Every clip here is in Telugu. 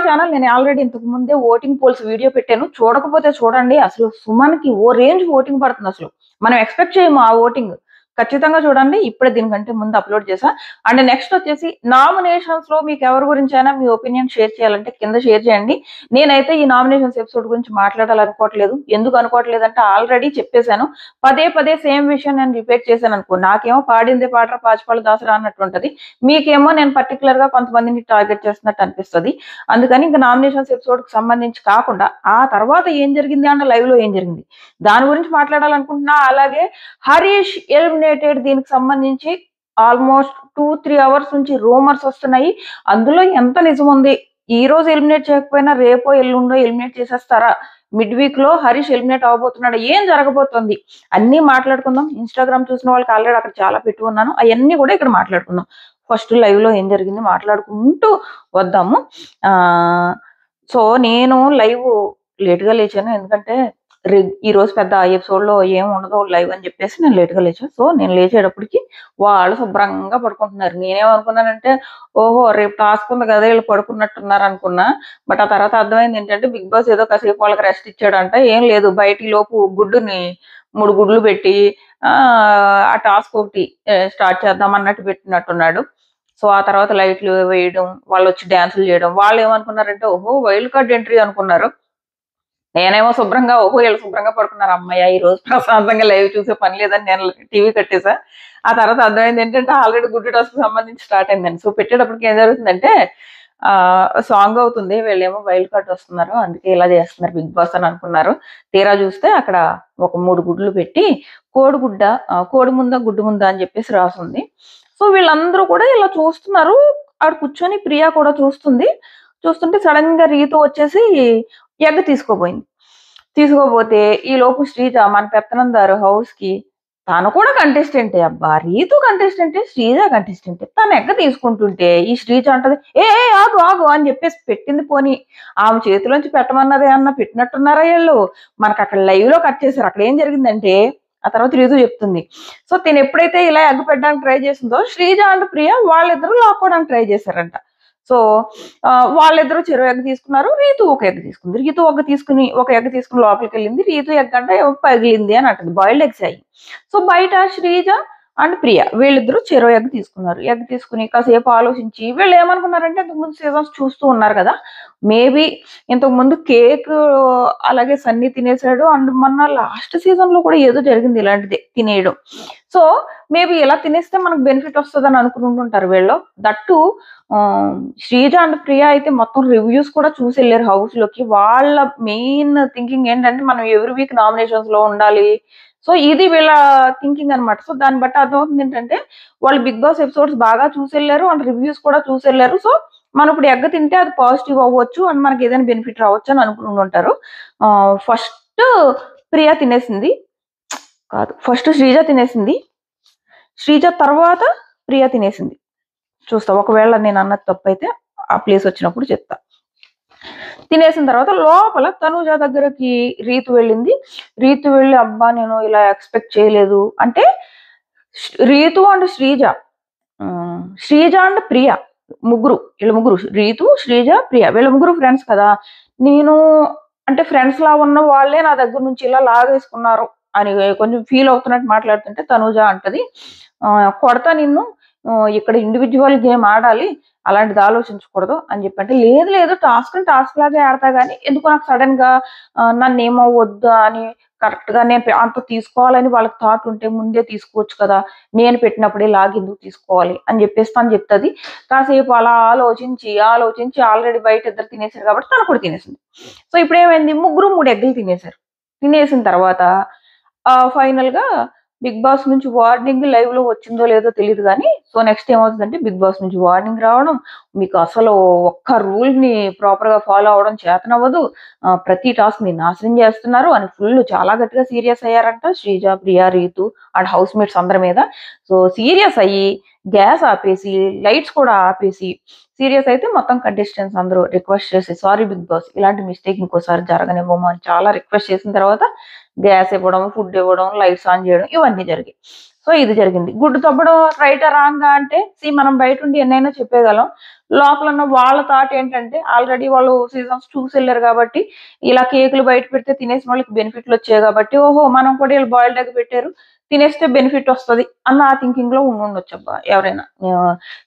ఛానల్ నేను ఆల్రెడీ ఇంతకు ముందే ఓటింగ్ పోల్స్ వీడియో పెట్టాను. చూడకపోతే చూడండి. అసలు సుమన్‌కి ఓ రేంజ్ ఓటింగ్ పడుతుంది అసలు. మనం ఎక్స్‌పెక్ట్ చేయము ఆ ఓటింగ్. ఖచ్చితంగా చూడండి. ఇప్పుడే దీనికంటే ముందు అప్‌లోడ్ చేశా. అండ్ నెక్స్ట్ వచ్చేసి నామినేషన్స్‌లో మీకెవరి గురించైనా మీ ఒపీనియన్ షేర్ చేయాలంటే కింద షేర్ చేయండి. నేనైతే ఈ నామినేషన్స్ ఎపిసోడ్ గురించి మాట్లాడాలనుకోవట్లేదు. ఎందుకు అనుకోవట్లేదంటే ఆల్రెడీ చెప్పేసాను. పదే పదే సేమ్ విషయం నేను రిపీట్ చేశాననుకో నాకేమో పాడిందే పాటరా పాచిపళ్ళు దాసరా అన్నట్టుంటది. మీకేమో నేను పర్టిక్యులర్‌గా కొంతమందిని టార్గెట్ చేస్తున్నట్టు అనిపిస్తది. అందుకని ఇంక నామినేషన్స్ ఎపిసోడ్‌కి సంబంధించి కాకుండా ఆ తర్వాత ఏం జరిగింది అంటే లైవ్‌లో ఏం జరిగింది. దాని గురించి మాట్లాడాలనుకుంటున్నా. అలాగే హరీష్ ఎలిమినేటెడ్ దీనికి సంబంధించి ఆల్మోస్ట్ 2, 3 అవర్స్ నుంచి రూమర్స్ వస్తున్నాయి. అందులో ఎంత నిజం ఉంది? ఈ రోజు ఎలిమినేట్ చేయకపోయినా రేపో ఎల్లుండో ఎలిమినేట్ చేసేస్తారా? మిడ్ వీక్‌లో హరీష్ ఎలిమినేట్ అవ్వబోతున్నాడా? ఏం జరగబోతుంది? అన్నీ మాట్లాడుకుందాం. ఇన్‌స్టాగ్రామ్ చూసిన వాళ్ళకి ఆల్రెడీ అక్కడ చాలా పెట్టి ఉన్నాను. అయన్నీ కూడా ఇక్కడ మాట్లాడుకుందాం. ఫస్ట్ లైవ్‌లో ఏం జరిగింది మాట్లాడుకుంటూ వద్దాము. సో, నేను లైవ్ లేట్‌గా లేచాను. ఎందుకంటే ఈరోజు పెద్ద ఎపిసోడ్‌లో ఏం ఉండదు లైవ్ అని చెప్పేసి నేను లేట్‌గా లేచా. సో, నేను లేచేటప్పటికి వాళ్ళు శుభ్రంగా పడుకుంటున్నారు. నేనేమనుకున్నానంటే, ఓహో! రేపు టాస్క్ ఉంది కదా! ఈళ్ళు పడుకున్నట్టున్నారనుకున్నా. బట్ ఆ తర్వాత అర్థమైంది ఏంటంటే, బిగ్ బాస్ ఏదో కాసేపు వాళ్ళకి రెస్ట్ ఇచ్చాడంట. ఏం లేదు బయట ఈలోపు గుడ్డుని 3 గుడ్లు పెట్టి ఆ టాస్క్ ఒకటి స్టార్ట్ చేద్దాం అన్నట్టు పెట్టినట్టున్నాడు. సో, ఆ తర్వాత లైట్లు వేయడం, వాళ్ళొచ్చి డాన్సులు చేయడం. వాళ్ళేమనుకున్నారంటే, ఓహో! వైల్డ్ కార్డ్ ఎంట్రీ అనుకున్నారు. నేనేమో శుభ్రంగా ఓహో! ఈళ్ళు శుభ్రంగా పడుకున్నారు. హమ్మయ్య! ఈరోజు ప్రశాంతంగా లైవ్ చూసే పని లేదని నేను టీవీ కట్టేసా. ఆ తర్వాత అర్థమైంది ఏంటంటే ఆల్రెడీ గుడ్డు టాస్క్‌కి సంబంధించి స్టార్ట్ అయిందని. సో, పెట్టేటప్పటికి ఏం జరుగుతుందంటే సాంగ్ అవుతుంది. వీళ్ళేమో వైల్డ్ కార్డ్ వస్తున్నారు. అందుకే ఇలా చేస్తున్నారు బిగ్ బాస్ అని అనుకున్నారు. తీరా చూస్తే అక్కడ ఒక 3 గుడ్లు పెట్టి కోడిగుడ్డ కోడి ముందా, గుడ్డు ముందా అని చెప్పేసి రాసుంది. సో, వీళ్ళందరూ కూడా ఇలా చూస్తున్నారు. ఆడ కూర్చొని ప్రియా కూడా చూస్తుంది. చూస్తుంటే సడెన్‌గా రీతు వచ్చేసి ఎగ్ తీసుకోబోయింది. తీసుకోపోతే ఈలోపు శ్రీజ మన పెత్తనందారు హౌస్‌కి తను కూడా కంటెస్టెంటే అబ్బా! రీతు కంటెస్టెంటే, శ్రీజ కంటెస్టెంటే. తను ఎగ్గ తీసుకుంటుంటే ఈ శ్రీజ అంటది, "ఏ ఏ ఆగు ఆగు" అని చెప్పేసి పెట్టింది పోనీ. ఆమె చేతిలోంచి పెట్టమన్నది ఏమన్నా పెట్టినట్టున్నారా ఈళ్ళు? మనకక్కడ లైవ్‌లో కట్ చేశారు. అక్కడ ఏం జరిగిందంటే ఆ తర్వాత రీతు చెప్తుంది. సో, తినెప్పుడైతే ఇలా ఎగ్ పెట్టడానికి ట్రై చేసిందో శ్రీజ అండ్ ప్రియ వాళ్ళిద్దరూ లాక్కోవడానికి ట్రై చేశారంట. సో, వాళ్ళిద్దరూ చెరో ఎగ్ తీసుకున్నారు. రీతు ఒక ఎగ్ తీసుకుంది. రీతు ఒక ఎగ్ తీసుకొని లోపలికెళ్ళింది. రీతు ఎగ్ అంటే పగిలింది అని అంటది. బాయిల్డ్ ఎగ్స్ అయి. సో, బయట శ్రీజ అండ్ ప్రియ వీళ్ళిద్దరూ చెరో ఎగ్ తీసుకున్నారు. ఎగ్ తీసుకొని కాసేపు ఆలోచించి వీళ్ళేమనుకున్నారంటే ఇంతకుముందు సీజన్స్ చూస్తూ ఉన్నారు కదా! మేబీ ఇంతకుముందు కేక్ అలాగే సన్నీ తినేసాడు. అండ్ మొన్న లాస్ట్ సీజన్‌లో కూడా ఏదో జరిగింది ఇలాంటిదే తినేయడం. సో, మేబీ ఇలా తినేస్తే మనకు బెనిఫిట్ వస్తదని అనుకుంటుంటారు వీళ్ళు. దట్ టూ శ్రీజ అండ్ ప్రియ అయితే మొత్తం రివ్యూస్ కూడా చూసెళ్లారు హౌస్‌లోకి. వాళ్ళ మెయిన్ థింకింగ్ ఏంటంటే మనం ఎవ్రీ వీక్ నామినేషన్స్‌లో ఉండాలి. సో, ఇది వీళ్ళ థింకింగ్ అన్నమాట. సో, దాన్ని బట్టి అర్థమవుతుంది ఏంటంటే వాళ్ళు బిగ్ బాస్ ఎపిసోడ్స్ బాగా చూసెళ్లారు. అండ్ రివ్యూస్ కూడా చూసెళ్లారు. సో, మనం ఇప్పుడు ఎగ్ తింటే అది పాజిటివ్ అవ్వచ్చు. అండ్ మనకి ఏదైనా బెనిఫిట్ రావచ్చు అని అనుకుంటుంటారు. ఫస్ట్ ప్రియ తినేసింది. కాదు. ఫస్ట్ శ్రీజ తినేసింది. శ్రీజ తర్వాత ప్రియ తినేసింది. చూస్తా. ఒకవేళ నేనన్నది తప్పైతే ఆ ప్లేస్ వచ్చినప్పుడు చెప్తా. తినేసిన తర్వాత లోపల తనూజ దగ్గరకి రీతు వెళ్ళింది. రీతు వెళ్ళి అబ్బా! నేను ఇలా ఎక్స్‌పెక్ట్ చేయలేదు. అంటే రీతు అండ్ శ్రీజ. శ్రీజ అండ్ ప్రియ వీళ్ళ ముగ్గురు రీతు, శ్రీజ, ప్రియ వీళ్ళ ముగ్గురు ఫ్రెండ్స్ కదా! నేను అంటే ఫ్రెండ్స్‌లా ఉన్న వాళ్ళే నా దగ్గర నుంచి ఇలా లాగేసుకున్నారు అని కొంచెం ఫీల్ అవుతున్నట్టు మాట్లాడుతుంటే తనూజ అంటది, "కొడతా నిన్ను. ఇక్కడ ఇండివిడ్యువల్ గేమ్ ఆడాలి. అలాంటిది ఆలోచించకూడదు" అని చెప్పంటే, "లేదు లేదు టాస్క్‌ని టాస్క్ లాగే ఆడతా గానీ ఎందుకో నాకు సడెన్‌గా నన్నేమో వద్దా అని కరెక్ట్‌గా నేను అంత తీసుకోవాలని వాళ్ళకి థాట్ ఉంటే ముందే తీసుకోవచ్చు కదా! నేను పెట్టినప్పుడే లాగెందుకు తీసుకోవాలి" అని చెప్పేసి తను చెప్తది. కాసేపు అలా ఆలోచించి ఆల్రెడీ బయట ఇద్దరు తినేసారు కాబట్టి తను కూడా తినేసింది. సో, ఇప్పుడేమైంది ముగ్గురు 3 ఎగ్గులు తినేసారు. తినేసిన తర్వాత ఫైనల్‌గా బిగ్ బాస్ నుంచి వార్నింగ్ లైవ్‌లో వచ్చిందో లేదో తెలీదు గానీ, సో, నెక్స్ట్ ఏమవుతదంటే బిగ్ బాస్ నుంచి వార్నింగ్ రావడం, మీకు అసలు ఒక్క రూల్‌ని ప్రాపర్‌గా ఫాలో అవ్వడం చేతనవ్వదు. ప్రతి టాస్క్‌ని నాశనం చేస్తున్నారు అని చాలా గట్టిగా సీరియస్ అయ్యారంట Sreeja, Priya, Ritu and housemates అందరి మీద. సో, సీరియస్ అయ్యి గ్యాస్ ఆపేసి, లైట్స్ కూడా ఆపేసి, సీరియస్ అయితే మొత్తం కంటెస్టెంట్స్ అందరూ రిక్వెస్ట్ చేసి, "సారీ బిగ్ బాస్ ఇలాంటి మిస్టేక్ ఇంకోసారి జరగనివ్వము" అని చాలా రిక్వెస్ట్ చేసిన తర్వాత గ్యాస్ ఇవ్వడం, ఫుడ్ ఇవ్వడం, లైట్స్ ఆన్ చేయడం ఇవన్నీ జరిగాయి. సో ఇది జరిగింది. గుడ్డు తవ్వడం రైటా రాంగా అంటే మనం బయట ఉండి ఎన్నైనా చెప్పేయగలం. లోపల ఉన్న వాళ్ళ థాట్ ఏంటంటే ఆల్రెడీ వాళ్ళు సీజన్స్ చూసెళ్లారు కాబట్టి ఇలా కేకులు బయట పెడితే తినేసిన వాళ్ళకి బెనిఫిట్లు వచ్చాయి కాబట్టి ఓహో మనం కూడా ఇలా బాయిల్డ్ ఎగ్ పెట్టారు తినేస్తే బెనిఫిట్ వస్తది అన్న ఆ థింకింగ్ లో ఉండొచ్చబ్బా ఎవరైనా.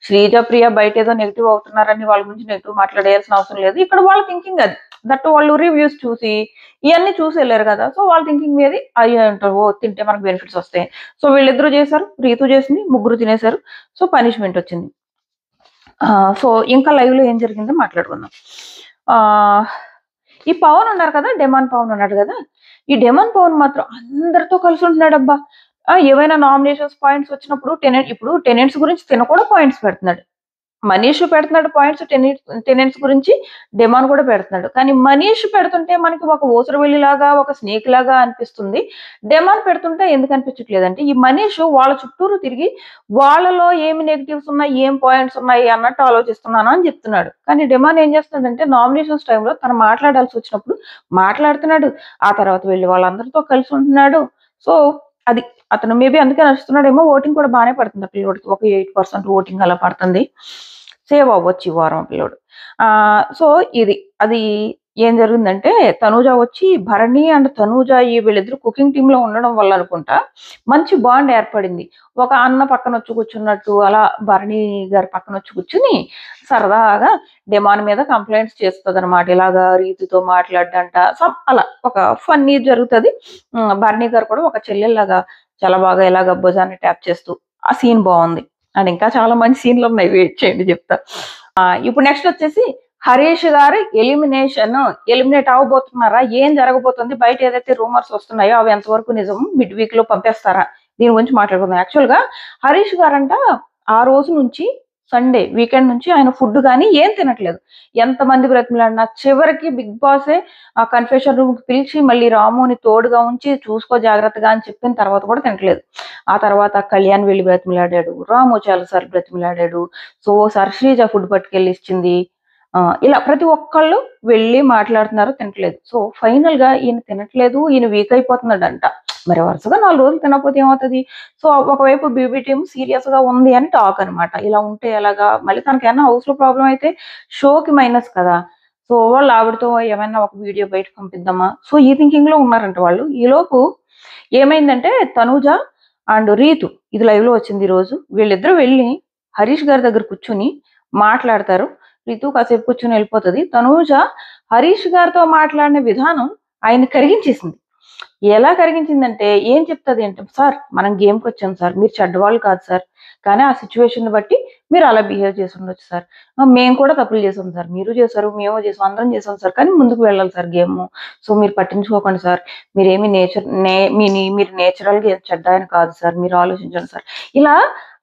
శ్రీజ, ప్రియ బయట ఏదో నెగిటివ్ అవుతున్నారని వాళ్ళ గురించి నెగిటివ్ మాట్లాడేయాల్సిన అవసరం లేదు. ఇక్కడ వాళ్ళ థింకింగ్ అది. దట్ వాళ్ళు రివ్యూస్ చూసి ఇవన్నీ చూసి వెళ్ళారు కదా. సో వాళ్ళ థింకింగ్ మీది అయ్యి అంటారు ఓ తింటే మనకు బెనిఫిట్స్ వస్తాయి. సో వీళ్ళిద్దరూ చేశారు, రీతు చేసింది, ముగ్గురు తినేశారు. సో పనిష్మెంట్ వచ్చింది. సో ఇంకా లైవ్ లో ఏం జరిగిందో మాట్లాడుకుందాం. ఈ పవన్ ఉన్నారు కదా, డెమాన్ పవన్ ఉన్నాడు కదా, ఈ డెమాన్ పవన్ మాత్రం అందరితో కలిసి ఉంటున్నాడు అబ్బా. ఏవైనా నామినేషన్స్ పాయింట్స్ వచ్చినప్పుడు ఇప్పుడు టెనెంట్స్ గురించి తిన కూడా పాయింట్స్ పెడుతున్నాడు. మనీష్ పెడుతున్నాడు పాయింట్స్ టెనెంట్స్ గురించి, డెమాన్ కూడా పెడుతున్నాడు. కానీ మనీష్ పెడుతుంటే మనకి ఒక ఓసరవెల్లి లాగా ఒక స్నేక్ లాగా అనిపిస్తుంది. డెమాన్ పెడుతుంటే ఎందుకు అనిపించట్లేదంటే ఈ మనీష్ వాళ్ళ చుట్టూరు తిరిగి వాళ్ళలో ఏమి నెగిటివ్స్ ఉన్నాయి, ఏం పాయింట్స్ ఉన్నాయి అన్నట్టు ఆలోచిస్తున్నాను అని చెప్తున్నాడు. కానీ డెమాన్ ఏం చేస్తున్నాడంటే నామినేషన్స్ టైంలో తను మాట్లాడాల్సి వచ్చినప్పుడు మాట్లాడుతున్నాడు. ఆ తర్వాత వెళ్ళి వాళ్ళందరితో కలిసి ఉంటున్నాడు. సో అది అతను మేబీ అందుకే నచ్చుతున్నాడేమో. ఓటింగ్ కూడా బాగానే పడుతుంది పిల్లోడికి, ఒక 8% ఓటింగ్ అలా పడుతుంది. సేవ్ అవ్వచ్చు ఈ వారం పిల్లోడు. సో అది ఏం జరిగిందంటే తనూజ వచ్చి భరణి అండ్ తనూజ వీళ్ళిద్దరు కుకింగ్ టీమ్ లో ఉండడం వల్ల అనుకుంటా మంచి బాండ్ ఏర్పడింది. ఒక అన్న పక్కన వచ్చి కూర్చున్నట్టు అలా భరణి గారి పక్కన వచ్చి కూర్చుని సరదాగా డెమాన్ మీద కంప్లైంట్స్ చేస్తుంది అనమాట. ఇలాగా రీతితో మాట్లాడంట అలా ఒక ఫన్నీ జరుగుతుంది. భరణి గారు కూడా ఒక చెల్లెల్లాగా చాలా బాగా ఇలాగ భుజాన్ని ట్యాప్ చేస్తూ ఆ సీన్ బాగుంది. అండ్ ఇంకా చాలా మంచి సీన్లు ఉన్నాయి, వెయిట్ చేయండి చెప్తా. ఇప్పుడు నెక్స్ట్ వచ్చేసి హరీష్ గారు ఎలిమినేట్ అవ్వబోతున్నారా, ఏం జరగబోతుంది, బయట ఏదైతే రూమర్స్ వస్తున్నాయో అవి ఎంతవరకు నిజం, మిడ్ వీక్ లో పంపేస్తారా, దీని గురించి మాట్లాడుకుందాం. యాక్చువల్ గా హరీష్ గారంట ఆ రోజు నుంచి సండే వీకెండ్ నుంచి ఆయన ఫుడ్ కానీ ఏం తినట్లేదు. ఎంతమంది బ్రతిమలాడినా చివరికి బిగ్ బాసే ఆ కన్ఫెషన్ రూమ్ కి పిలిచి మళ్ళీ రాముని తోడుగా ఉంచి చూసుకో జాగ్రత్తగా అని చెప్పిన తర్వాత కూడా తినట్లేదు. ఆ తర్వాత కళ్యాణ్ వెళ్ళి బ్రతిమలాడాడు, రాము చాలాసార్లు బ్రతిమలాడాడు. సో ఓసారి శ్రీజ ఫుడ్ పట్టుకెళ్ళి ఇచ్చింది. ఇలా ప్రతి ఒక్కళ్ళు వెళ్ళి మాట్లాడుతున్నారు, తినట్లేదు. సో ఫైనల్ గా ఈయన తినట్లేదు, ఈయన వీక్ అయిపోతున్నాడంట. మరి వరుసగా 4 రోజులు తినకపోతే ఏమవుతుంది. సో ఒకవైపు బీబీ టీమ్ సీరియస్ గా ఉంది అని టాక్ అనమాట. ఇలా ఉంటే ఎలాగా, మళ్ళీ తనకేమన్నా హౌస్ లో ప్రాబ్లం అయితే షోకి మైనస్ కదా. సో వాళ్ళు ఆవిడతో ఏమైనా ఒక వీడియో బయట పంపిద్దామా, సో ఈ థింకింగ్ లో ఉన్నారంట వాళ్ళు. ఈలోపు ఏమైందంటే తనూజ అండ్ రీతు ఇది లైవ్ లో వచ్చింది ఈ రోజు. వీళ్ళిద్దరూ వెళ్ళి హరీష్ గారి దగ్గర కూర్చుని మాట్లాడతారు. రీతు కాసేపు కూర్చుని వెళ్ళిపోతుంది. తనూజ హరీష్ గారితో మాట్లాడిన విధానం ఆయన కరిగించేసింది. ఎలా కరిగించిందంటే ఏం చెప్తుంది అంటే, సార్ మనం గేమ్కి వచ్చాం సార్, మీరు చెడ్డవాళ్ళు కాదు సార్, కానీ ఆ సిచ్యువేషన్ బట్టి మీరు అలా బిహేవ్ చేసి ఉండొచ్చు సార్. మేము కూడా తప్పులు చేసాం సార్, మీరు చేశారు మేము చేసాం అందరం చేసాం సార్, కానీ ముందుకు వెళ్ళాలి సార్ గేమ్. సో మీరు పట్టించుకోకండి సార్, మీరేమి మీరు నేచురల్గా చెడ్డ ఆయన కాదు సార్, మీరు ఆలోచించండి సార్. ఇలా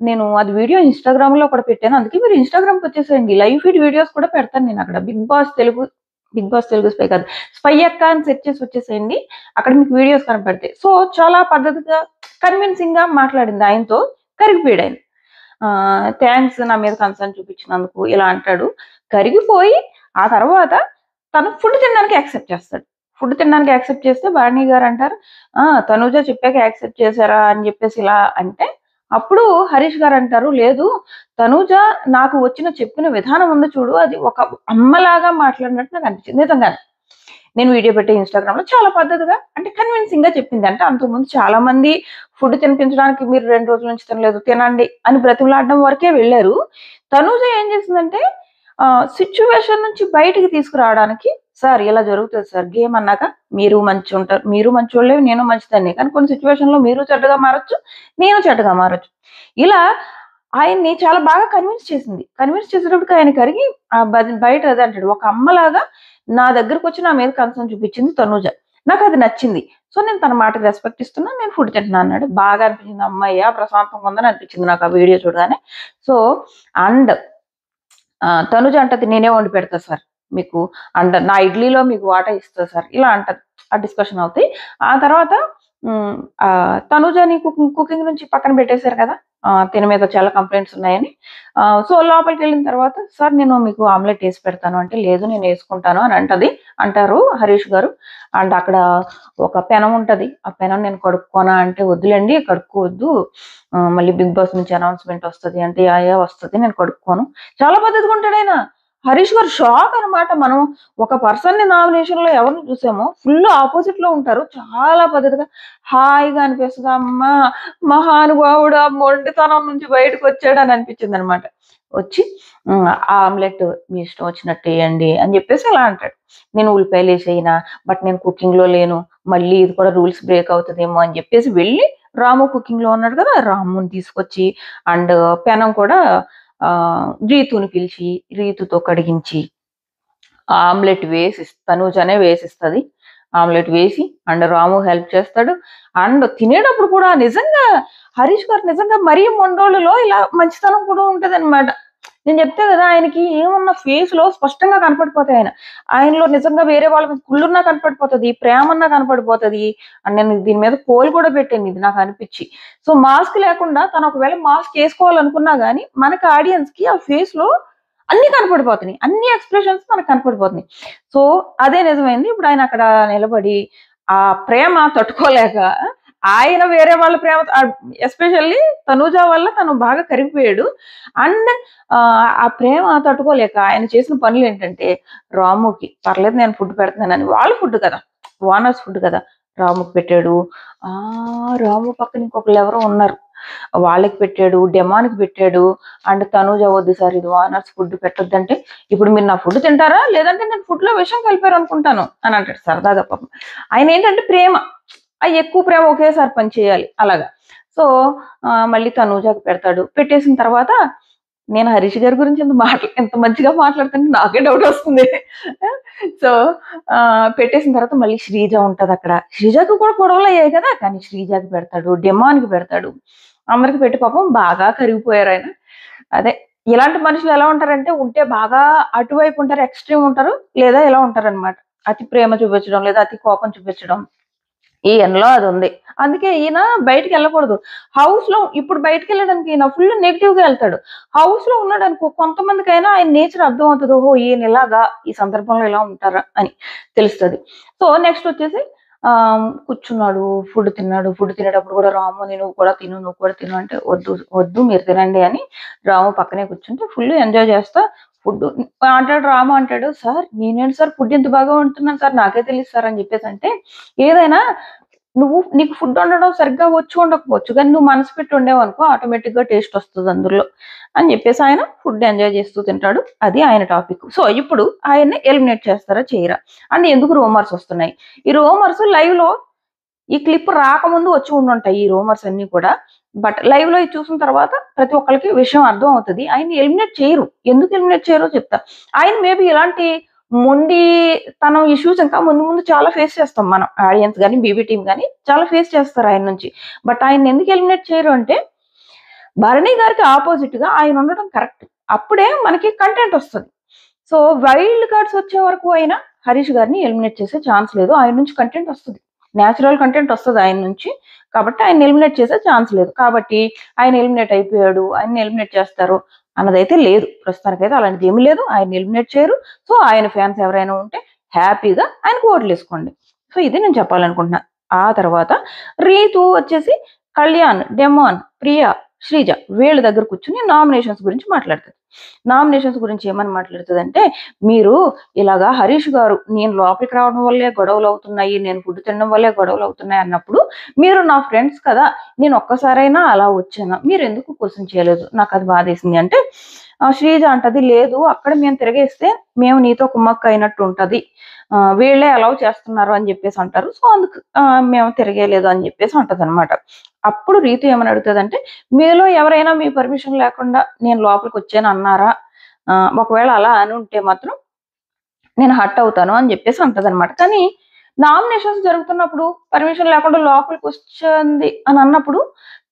నేను అది వీడియో ఇన్స్టాగ్రామ్ లో కూడా పెట్టాను, అందుకే మీరు ఇన్స్టాగ్రామ్కి వచ్చేసేయండి. లైవ్ ఫీడ్ వీడియోస్ కూడా పెడతాను నేను అక్కడ. బిగ్ బాస్ తెలుగు స్పై కాదు, స్పై అక్క అని సెర్చ్ చేసి వచ్చేసేయండి, అక్కడ మీకు వీడియోస్ కనపడతాయి. సో చాలా పద్ధతిగా కన్విన్సింగ్ గా మాట్లాడింది, ఆయనతో కరిగిపోయాడు ఆయన. థ్యాంక్స్ నా మీద కన్సర్న్ చూపించినందుకు ఇలా అంటాడు. కరిగిపోయి ఆ తర్వాత తను ఫుడ్ తినడానికి యాక్సెప్ట్ చేస్తాడు. ఫుడ్ తినడానికి యాక్సెప్ట్ చేస్తే భరణి గారు అంటారు తనూజ చెప్పాక యాక్సెప్ట్ చేశారా అని చెప్పేసి ఇలా అంటే, అప్పుడు హరీష్ గారు అంటారు లేదు తనూజ నాకు చెప్పిన విధానం ఉంది చూడు, అది ఒక అమ్మలాగా మాట్లాడినట్టు నాకు అనిపించింది. నిజంగానే నేను వీడియో పెట్టే ఇన్స్టాగ్రామ్ లో చాలా పద్ధతిగా అంటే కన్విన్సింగ్ గా చెప్పింది. అంటే అంతకుముందు చాలా మంది ఫుడ్ తినిపించడానికి మీరు 2 రోజుల నుంచి తినలేదు తినండి అని బ్రతిమలాడడం వరకే వెళ్ళారు. తనూజ ఏం చేసిందంటే సిచ్యువేషన్ నుంచి బయటికి తీసుకురావడానికి, సార్ ఇలా జరుగుతుంది సార్, గేమ్ అన్నాక మీరు మంచి ఉంటారు, మీరు మంచోళ్ళే నేను మంచిదాన్ని, కానీ కొన్ని సిచ్యువేషన్ లో మీరు చెడ్డగా మారచ్చు, నేను చెడ్డగా మారచ్చు. ఇలా ఆయన్ని చాలా బాగా కన్విన్స్ చేసేటప్పటికి ఆయన కరిగి బయట అదే అంటాడు, ఒక అమ్మలాగా నా దగ్గరకు వచ్చి నా మీద కన్సర్న్ చూపించింది తనూజ, నాకు అది నచ్చింది. సో నేను తన మాటకి రెస్పెక్ట్ ఇస్తున్నా, నేను ఫుడ్ తింటున్నా అన్నాడు. బాగా అనిపించింది, అమ్మాయ్యా ప్రశాంతంగా ఉందని అనిపించింది నాకు ఆ వీడియో చూడగానే. సో అండ్ తనుజ అంటది నేనే వండి పెడతా సార్ మీకు, అండ్ నా ఇడ్లీలో మీకు వాటా ఇస్తా సార్, ఇలా అంటది. ఆ డిస్కషన్ అవుతాయి. ఆ తర్వాత తనుజని కుకింగ్ నుంచి పక్కన పెట్టేశారు కదా, తిన మీద చాలా కంప్లైంట్స్ ఉన్నాయని. సో లోపలికి వెళ్ళిన తర్వాత సార్ నేను మీకు ఆమ్లెట్ వేసి పెడతాను అంటే, లేదు నేను వేసుకుంటాను అని అంటారు హరీష్ గారు. అండ్ అక్కడ ఒక పెనం ఉంటది, ఆ పెనం నేను కడుక్కోనా అంటే, వద్దులేండి కడుక్కోవద్దు, మళ్ళీ బిగ్ బాస్ నుంచి అనౌన్స్మెంట్ వస్తుంది అంటే, యా వస్తుంది నేను కడుక్కోను. చాలా పద్ధతిగా ఉంటాడు ఆయన. హరీష్ గారు షాక్ అనమాట. మనం ఒక పర్సన్ ని నామినేషన్ లో ఎవరిని చూసామో ఫుల్ ఆపోజిట్ లో ఉంటారు. చాలా పద్ధతిగా హాయిగా అనిపిస్తుంది. అమ్మ మహానుభావుడు ఆ మొండితనం నుంచి బయటకు వచ్చాడు అని అనిపించింది అనమాట. వచ్చి ఆమ్లెట్ మీ ఇష్టం వచ్చినట్టు వేయండి అని చెప్పేసి అలా అంటాడు. నేను ఉల్లిపాయలు వేసేయినా, బట్ నేను కుకింగ్ లో లేను, మళ్ళీ ఇది కూడా రూల్స్ బ్రేక్ అవుతుందేమో అని చెప్పేసి వెళ్ళి రాము కుకింగ్ లో ఉన్నాడు కదా, రాముని తీసుకొచ్చి అండ్ పెనం కూడా రీతుని పిలిచి రీతుతో కడిగించి ఆమ్లెట్ తనూజనే వేసిస్తుంది. ఆమ్లెట్ వేసి అండ్ రాము హెల్ప్ చేస్తాడు. అండ్ తినేటప్పుడు కూడా నిజంగా హరీష్ గారు నిజంగా మరీ మొండోళ్ళలో ఇలా మంచితనం కూడా ఉంటది అనమాట. నేను చెప్తే కదా, ఆయనకి ఏమన్నా ఫేస్ లో స్పష్టంగా కనపడిపోతాయి. ఆయనలో నిజంగా వేరే వాళ్ళ మీద కుళ్ళున్నా కనపడిపోతుంది, ప్రేమన్నా కనపడిపోతుంది. అండ్ నేను దీని మీద పోల్ కూడా పెట్టాను, ఇది నాకు అనిపించి. సో మాస్క్ లేకుండా తను ఒకవేళ మాస్క్ వేసుకోవాలనుకున్నా గానీ మనకి ఆడియన్స్ కి ఆ ఫేస్ లో అన్ని కనపడిపోతున్నాయి, అన్ని ఎక్స్ప్రెషన్స్ మనకు కనపడిపోతున్నాయి. సో అదే నిజమైంది. ఇప్పుడు ఆయన అక్కడ నిలబడి ఆ ప్రేమ తట్టుకోలేక ఆయన వేరే వాళ్ళ ప్రేమ, ఎస్పెషల్లీ తనూజ వల్ల తను బాగా కరిగిపోయాడు. అండ్ ఆ ప్రేమ తట్టుకోలేక ఆయన చేసిన పనులు ఏంటంటే, రాముకి పర్లేదు నేను ఫుడ్ పెడుతున్నానని, వాళ్ళ ఫుడ్ కదా, ఓనర్స్ ఫుడ్ కదా, రాముకి పెట్టాడు. రాము పక్కన ఇంకొకరు ఎవరో ఉన్నారు, వాళ్ళకి పెట్టాడు, డెమాన్కి పెట్టాడు. అండ్ తనూజ వద్దు సార్ ఇది ఓనర్స్ ఫుడ్ పెట్టొద్దంటే, ఇప్పుడు మీరు నా ఫుడ్ తింటారా లేదంటే నేను ఫుడ్ లో విషం కలిపారు అనుకుంటాను అని అంటాడు సరదాగా. పాపం ఆయన ఏంటంటే ప్రేమ, ఎక్కువ ప్రేమ ఒకేసారి పని చేయాలి అలాగా. సో మళ్ళీ తనూజకి పెడతాడు. పెట్టేసిన తర్వాత నేను హరీష్ గారి గురించి ఎంత మంచిగా మాట్లాడుతుంటే నాకే డౌట్ వస్తుంది. సో పెట్టేసిన తర్వాత మళ్ళీ శ్రీజ ఉంటది అక్కడ. శ్రీజకు కూడా గొడవలు అయ్యాయి కదా, కానీ శ్రీజకి పెడతాడు, డెమాన్కి పెడతాడు, అందరికి పెట్టి పాపం బాగా కరిగిపోయారు ఆయన. అదే ఇలాంటి మనుషులు ఎలా ఉంటారంటే, ఉంటే బాగా అటువైపు ఉంటారు, ఎక్స్ట్రీమ్ ఉంటారు, లేదా ఇలా ఉంటారు అనమాట. అతి ప్రేమ చూపించడం లేదా అతి కోపం చూపించడం, ఈయనలో అది ఉంది. అందుకే ఈయన బయటికి వెళ్ళకూడదు. హౌస్ లో ఇప్పుడు బయటకు వెళ్ళడానికి ఈయన ఫుల్ నెగిటివ్ గా వెళ్తాడు. హౌస్ లో ఉన్నాడు అనుకో, కొంతమందికైనా ఆయన నేచర్ అర్థం అవుతుంది. ఓహో ఈయన ఇలాగా, ఈ సందర్భంలో ఇలా ఉంటారా అని తెలుస్తుంది. సో నెక్స్ట్ వచ్చేసి కూర్చున్నాడు, ఫుడ్ తినేటప్పుడు కూడా రాము నువ్వు కూడా తిను అంటే, వద్దు వద్దు మీరు తినండి అని రాము పక్కనే కూర్చుంటే ఫుల్ ఎంజాయ్ చేస్తా ఫుడ్ అంటాడు. రాము అంటాడు, సార్ నేనేంటి సార్ ఫుడ్ ఎంత బాగా వండుతున్నాను సార్, నాకే తెలియదు సార్ అని చెప్పేసి అంటే, ఏదైనా నీకు ఫుడ్ వండడం సరిగ్గా వచ్చి ఉండకపోవచ్చు, కానీ నువ్వు మనసు పెట్టి ఉండేవు అనుకో ఆటోమేటిక్ గా టేస్ట్ వస్తుంది అందులో అని చెప్పేసి ఆయన ఫుడ్ ఎంజాయ్ చేస్తూ తింటాడు. అది ఆయన టాపిక్. సో ఇప్పుడు ఆయన్ని ఎలిమినేట్ చేస్తారా చేయరా అని ఎందుకు రూమర్స్ వస్తున్నాయి. ఈ రూమర్స్ లైవ్ లో ఈ క్లిప్ రాకముందు వచ్చి ఉండుంటాయి ఈ రూమర్స్ అన్ని కూడా. బట్ లైవ్ లో చూసిన తర్వాత ప్రతి ఒక్కరికి విషయం అర్థం అవుతుంది. ఆయన ఎలిమినేట్ చేయరు. ఎందుకు ఎలిమినేట్ చేయరో చెప్తా. ఆయన మేబీ ఇలాంటి మొండి తన ఇష్యూస్ ఇంకా ముందు ముందు చాలా ఫేస్ చేస్తాం మనం, ఆడియన్స్ కానీ బీబీ టీం కానీ చాలా ఫేస్ చేస్తారు ఆయన నుంచి. బట్ ఆయన ఎందుకు ఎలిమినేట్ చేయరు అంటే, భరణి గారికి ఆపోజిట్ గా ఆయన ఉండడం కరెక్ట్. అప్పుడే మనకి కంటెంట్ వస్తుంది. సో వైల్డ్ కార్డ్స్ వచ్చే వరకు అయినా హరీష్ గారిని ఎలిమినేట్ చేసే ఛాన్స్ లేదు. ఆయన నుంచి కంటెంట్ వస్తుంది, న్యాచురల్ కంటెంట్ వస్తుంది ఆయన నుంచి. కాబట్టి ఆయన ఎలిమినేట్ చేసే ఛాన్స్ లేదు. కాబట్టి ఆయన ఎలిమినేట్ అయిపోయాడు, ఆయన ఎలిమినేట్ చేస్తారు అన్నదైతే లేదు. ప్రస్తుతానికైతే అలాంటిది ఏమీ లేదు. ఆయన ఎలిమినేట్ చేయరు. సో ఆయన ఫ్యాన్స్ ఎవరైనా ఉంటే హ్యాపీగా ఆయనకు ఓట్లు వేసుకోండి. సో ఇది నేను చెప్పాలనుకుంటున్నా. ఆ తర్వాత రీతు వచ్చేసి కళ్యాణ్, డెమాన్, ప్రియా, శ్రీజ వీళ్ళ దగ్గర కూర్చుని నామినేషన్స్ గురించి మాట్లాడుతుంది. నామినేషన్స్ గురించి ఏమని మాట్లాడుతుంది అంటే, మీరు ఇలాగా హరీష్ గారు నేను లోపలికి రావడం వల్లే గొడవలు అవుతున్నాయి, నేను ఫుడ్ తినడం వల్లే గొడవలు అవుతున్నాయి అన్నప్పుడు, మీరు నా ఫ్రెండ్స్ కదా, నేను ఒక్కసారైనా అలా వచ్చాను, మీరు ఎందుకు క్వశ్చన్ చేయలేదు, నాకు అది బాధేసింది అంటే, శ్రీజ అంటది, లేదు అక్కడ మేము తిరిగేస్తే మేము నీతో కుమ్మక్క అయినట్టు ఉంటది, వీళ్ళే అలౌ చేస్తున్నారు అని చెప్పేసి అంటారు, సో అందుకు మేము తిరగలేదు అని చెప్పేసి అంటది అనమాట. అప్పుడు రీతు ఏమని అడుగుతుంది అంటే, మీలో ఎవరైనా మీ పర్మిషన్ లేకుండా నేను లోపలికి వచ్చాను అన్నారా, ఒకవేళ అలా అని ఉంటే మాత్రం నేను హర్ట్ అవుతాను అని చెప్పేసి అంటది అనమాట. కానీ నామినేషన్స్ జరుగుతున్నప్పుడు పర్మిషన్ లేకుండా లోపలికి వచ్చింది అని అన్నప్పుడు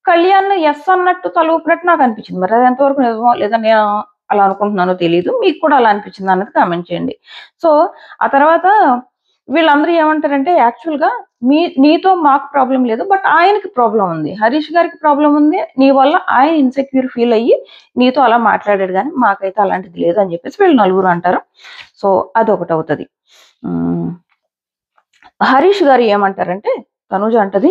కళ్యాణ్ ఎస్ అన్నట్టు తల ఊపినట్టు నాకు అనిపించింది. మరి అది ఎంతవరకు నిజమో లేదా నేను అలా అనుకుంటున్నానో తెలియదు, మీకు కూడా అలా అనిపించింది అన్నది కామెంట్ చేయండి. సో ఆ తర్వాత వీళ్ళందరూ ఏమంటారంటే యాక్చువల్‌గా నీతో మాకు ప్రాబ్లమ్ లేదు. బట్ ఆయనకి ప్రాబ్లమ్ ఉంది. హరీష్ గారికి ప్రాబ్లమ్ ఉంది. నీ వల్ల ఆయన ఇన్‌సెక్యూర్ ఫీల్ అయ్యి నీతో అలా మాట్లాడాడు గానీ, మాకైతే అలాంటిది లేదు అని చెప్పేసి వీళ్ళు నలుగురు అంటారు. సో, అదొకటవుతది. హ్మ్. హరీష్ గారు ఏమంటారంటే, తనూజ అంటది,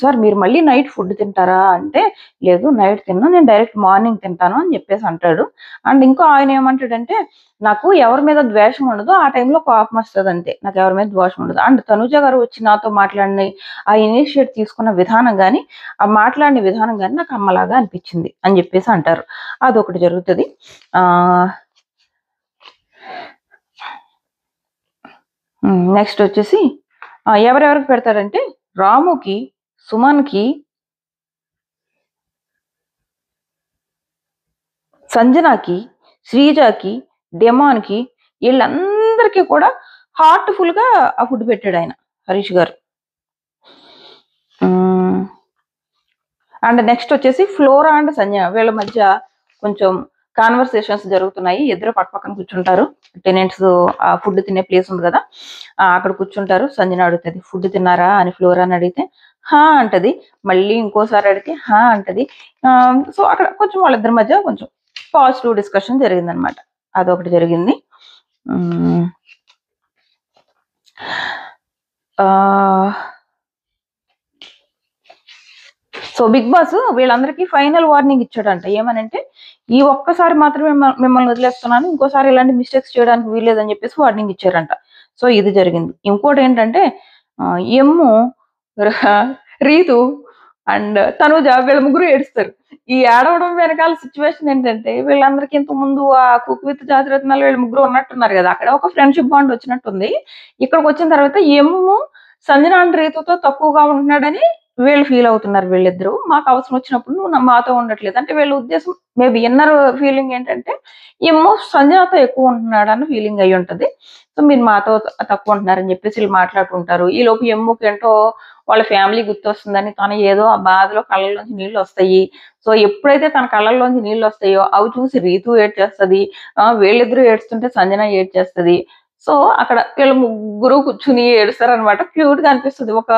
"సార్ మీరు మళ్ళీ నైట్ ఫుడ్ తింటారా?" అంటే, "లేదు నైట్ తినను. నేను డైరెక్ట్ మార్నింగ్ తింటాను" అని చెప్పేసి అంటాడు. అండ్ ఇంకో ఆయన ఏమంటాడంటే, "నాకు ఎవరి మీద ద్వేషం ఉండదు. ఆ టైంలో కోపం వస్తదంతే. నాకు ఎవరి మీద ద్వేషం ఉండదు." అండ్ తనూజ గారు వచ్చి నాతో మాట్లాడిన ఆ ఇనిషియేట్ తీసుకున్న విధానం గాని, ఆ మాట్లాడిన విధానం గాని నాకు అమ్మలాగా అనిపించింది అని చెప్పేసి అంటారు. అదొకటి జరుగుతది. నెక్స్ట్ వచ్చేసి ఎవరెవరికి పెడతాడంటే రాముకి, సుమన్‌కి, సంజనకి, శ్రీజకి, డెమాన్‌కి ఈళ్ళందరికీ కూడా హార్ట్‌ఫుల్‌గా ఆ ఫుడ్ పెట్టాడాయన హరీష్ గారు. అండ్ నెక్స్ట్ వచ్చేసి ఫ్లోరా అండ్ సంజన వీళ్ళ మధ్య కొంచెం కాన్వర్సేషన్స్ జరుగుతున్నాయి. ఇద్దరు పక్కన కూర్చుంటారు. టెనెంట్స్ ఆ ఫుడ్ తినే ప్లేస్ ఉంది కదా, అక్కడ కూర్చుంటారు. సంజన అడుగుతుంది, ఫుడ్ తిన్నారా అని ఫ్లోరాని అడిగితే హా అంటది. మళ్ళీ ఇంకోసారి అడిగితే హా అంటది. సో అక్కడ కొంచెం వాళ్ళిద్దరి మధ్య కొంచెం పాజిటివ్ డిస్కషన్ జరిగిందనమాట. అదొకటి జరిగింది. సో బిగ్ బాస్ వీళ్ళందరికీ ఫైనల్ వార్నింగ్ ఇచ్చాడంట. ఏమనంటే, ఈ ఒక్కసారి మాత్రమే మిమ్మల్ని వదిలేస్తున్నాను, ఇంకోసారి ఇలాంటి మిస్టేక్స్ చేయడానికి వీల్లేదని చెప్పేసి వార్నింగ్ ఇచ్చారంట. సో ఇది జరిగింది. ఇంకోటి ఏంటంటే ఎమ్ము, రీతు అండ్ తనుజ వీళ్ళ ముగ్గురు ఏడుస్తారు. ఈ ఏడవడం వెనకాల సిచ్యువేషన్ ఏంటంటే, వీళ్ళందరికీ ఇంత ముందు ఆ కుక్ విత్ జాతిరత్నాలు వీళ్ళు ముగ్గురు ఉన్నట్టున్నారు కదా, అక్కడ ఒక ఫ్రెండ్షిప్ బాండ్ వచ్చినట్టుంది. ఇక్కడికి వచ్చిన తర్వాత ఎమ్ము సంజన అండ్ రీతుతో తక్కువగా ఉంటున్నాడని వీళ్ళు ఫీల్ అవుతున్నారు. వీళ్ళిద్దరూ మాకు అవసరం వచ్చినప్పుడు నువ్వు మాతో ఉండట్లేదు అంటే, వీళ్ళ ఉద్దేశం మేబీ ఇన్నర్ ఫీలింగ్ ఏంటంటే, ఏమో సంజనతో ఎక్కువ ఉంటున్నాడు అన్న ఫీలింగ్ అయ్యి ఉంటది. సో మీరు మాతో తక్కువ ఉంటున్నారని చెప్పేసి వీళ్ళు మాట్లాడుకుంటారు. ఈ లోపు ఎమ్ముకి ఏంటో వాళ్ళ ఫ్యామిలీ గుర్తొస్తుందని తను ఏదో ఆ బాధలో కళ్ళల్లోంచి నీళ్ళు వస్తాయి. సో ఎప్పుడైతే తన కళ్ళల్లోంచి నీళ్ళు వస్తాయో అవి చూసి రీతు ఏడ్చేస్తది. వీళ్ళిద్దరూ ఏడుస్తుంటే సంజన ఏడ్చేస్తది. సో అక్కడ వీళ్ళు ముగ్గురు కూర్చుని ఏడుస్తారనమాట. క్యూట్ గా అనిపిస్తుంది. ఒక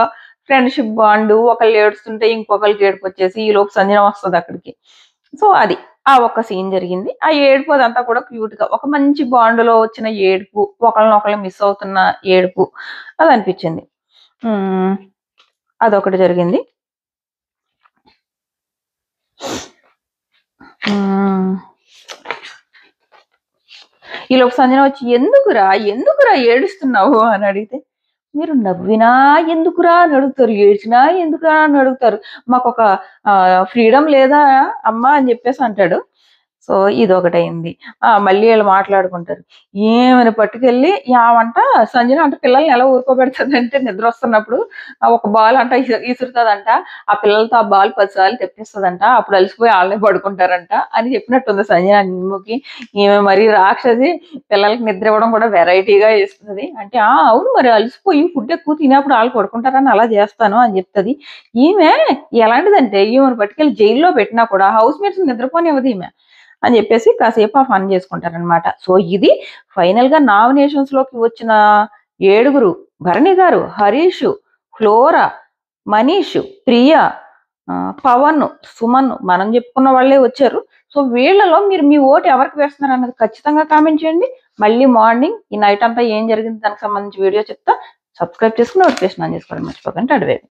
ఫ్రెండ్షిప్ బాండ్, ఒకళ్ళు ఏడుస్తుంటే ఇంకొకరికి ఏడుపు వచ్చేసి ఈ లోపు సంజన వస్తుంది అక్కడికి. సో అది ఆ ఒక్క సీన్ జరిగింది. ఆ ఏడుపు అదంతా కూడా క్యూట్ గా ఒక మంచి బాండ్ లో వచ్చిన ఏడుపు, ఒకళ్ళనొకళ్ళు మిస్ అవుతున్న ఏడుపు అది అనిపించింది. అదొకటి జరిగింది. ఈలోపు సంజన వచ్చి ఎందుకురా ఏడుస్తున్నావు అని అడిగితే, మీరు నవ్వినా ఎందుకురా అని అడుగుతారు, ఏడ్చినా ఎందుకురా అని అడుగుతారు, మాకు ఒక ఫ్రీడమ్ లేదా అమ్మా అని చెప్పేసి అంటాడు. సో ఇదొకటైంది. మళ్ళీ వీళ్ళు మాట్లాడుకుంటారు. ఏమని పట్టుకెళ్ళి యావంట సంజన అంటే పిల్లల్ని ఎలా ఊరుకోబెడుతుందంటే, నిద్ర వస్తున్నప్పుడు ఒక బాల్ అంట ఇసురుతుందంట. ఆ పిల్లలతో ఆ బాల్ 10 సార్లు తెప్పిస్తుందంట. అప్పుడు అలసిపోయి వాళ్ళే పడుకుంటారంట అని చెప్పినట్టుంది సంజన నిమ్మకి. ఈమె మరి రాక్షసి, పిల్లలకి నిద్ర ఇవ్వడం కూడా వెరైటీగా ఇస్తుంది అంటే, అవును మరి అలసిపోయి ఫుడ్ ఎక్కువ తినేప్పుడు వాళ్ళు పడుకుంటారని అలా చేస్తాను అని చెప్తుంది. ఈమె ఎలాంటిదంటే, ఈమెను పట్టుకెళ్ళి జైల్లో పెట్టినా కూడా హౌస్ మేట్స్ నిద్రపోనివ్వదు ఈమె అని చెప్పేసి కాసేపు ఆ ఫన్ చేసుకుంటారనమాట. సో ఇది ఫైనల్ గా నామినేషన్స్ లోకి వచ్చిన 7 భరణి గారు, హరీష్, ఫ్లోరా, మనీష్, ప్రియా, పవన్, సుమన్ మనం చెప్పుకున్న వాళ్ళే వచ్చారు. సో వీళ్ళలో మీరు మీ ఓటు ఎవరికి వేస్తున్నారు అన్నది ఖచ్చితంగా కామెంట్ చేయండి. మళ్ళీ మార్నింగ్ ఈ నైట్ అంతా ఏం జరిగింది దానికి సంబంధించి వీడియో చెప్తా. సబ్స్క్రైబ్ చేసుకుని నోటిఫికేషన్ ఆన్ చేసుకోవడం మర్చిపోకండి. అడివే